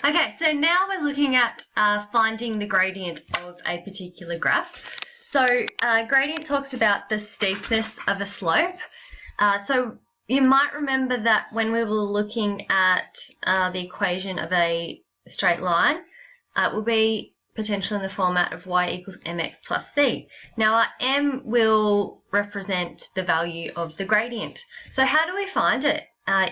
Okay, so now we're looking at finding the gradient of a particular graph. So gradient talks about the steepness of a slope. So you might remember that when we were looking at the equation of a straight line, it will be potentially in the format of y equals mx plus c. Now our m will represent the value of the gradient. So how do we find it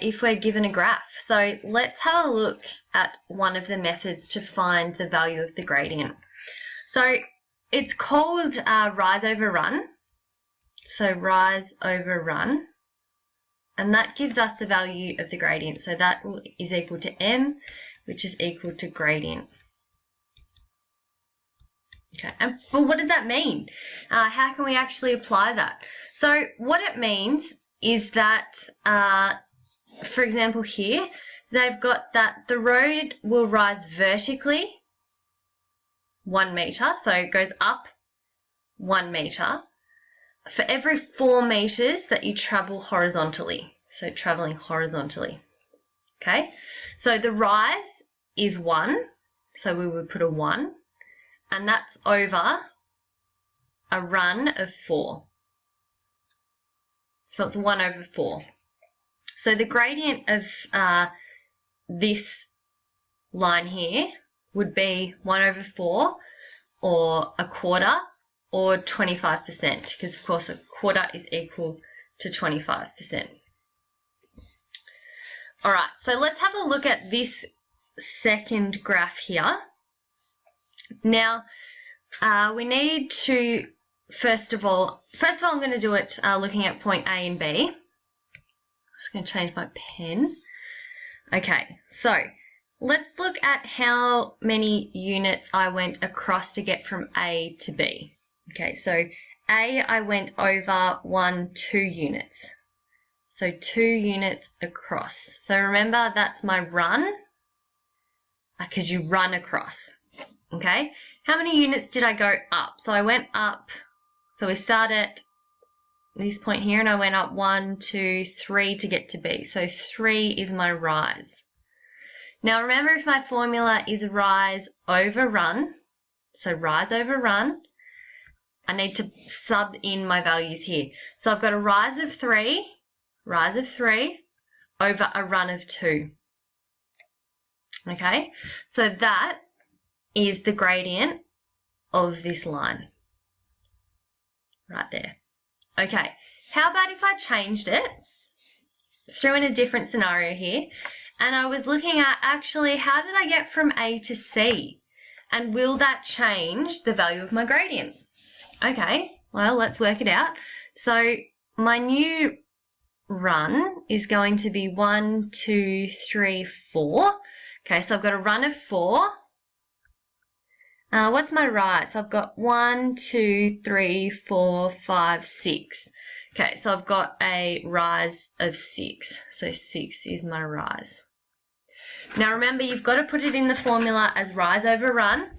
if we're given a graph? So let's have a look at one of the methods to find the value of the gradient. So it's called rise over run. So rise over run. And that gives us the value of the gradient. So that is equal to m, which is equal to gradient. Okay, but what does that mean? How can we actually apply that? So what it means is that, for example here, they've got that the road will rise vertically 1 metre, so it goes up 1 metre for every 4 metres that you travel horizontally. So travelling horizontally. Okay, so the rise is 1, so we would put a 1. And that's over a run of 4. So it's 1 over 4. So the gradient of this line here would be 1 over 4 or a quarter or 25%, because of course a quarter is equal to 25%. All right, so let's have a look at this second graph here. Now, we need to, first of all, I'm going to do it looking at point A and B. I'm just going to change my pen. Okay, so let's look at how many units I went across to get from A to B. Okay, so A, I went over 2 units. So 2 units across. So remember, that's my run, because you run across. Okay, how many units did I go up? So I went up, so we start at this point here and I went up 1, 2, 3 to get to B. So 3 is my rise. Now remember, if my formula is rise over run, so rise over run, I need to sub in my values here. So I've got a rise of 3 over a run of 2. Okay, so that is the gradient of this line right there. Okay, how about if I changed it, threw in a different scenario here, and I was looking at actually how did I get from A to C, and will that change the value of my gradient? Okay, well, let's work it out. So my new run is going to be 1, 2, 3, 4. Okay, so I've got a run of 4. What's my rise? I've got 1, 2, 3, 4, 5, 6. Okay, so I've got a rise of 6. So 6 is my rise. Now remember, you've got to put it in the formula as rise over run.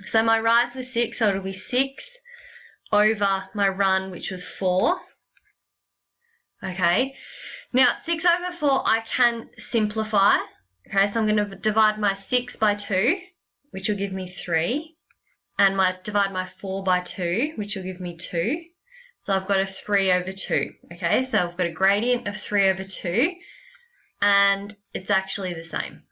So my rise was 6, so it'll be 6 over my run, which was 4. Okay, now 6 over 4 I can simplify. Okay, so I'm going to divide my 6 by 2. Which will give me 3, and divide my 4 by 2, which will give me 2. So I've got a 3 over 2. Okay, so I've got a gradient of 3 over 2, and it's actually the same.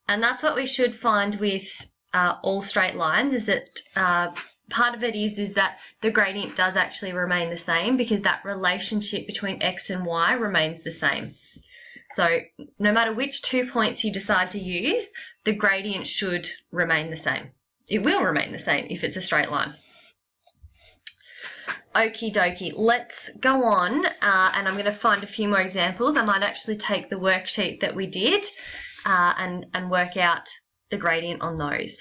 And that's what we should find with all straight lines, is that part of it is that the gradient does actually remain the same, because that relationship between x and y remains the same. So no matter which 2 points you decide to use, the gradient should remain the same. It will remain the same if it's a straight line. Okie dokie, let's go on, and I'm going to find a few more examples. I might actually take the worksheet that we did and work out the gradient on those.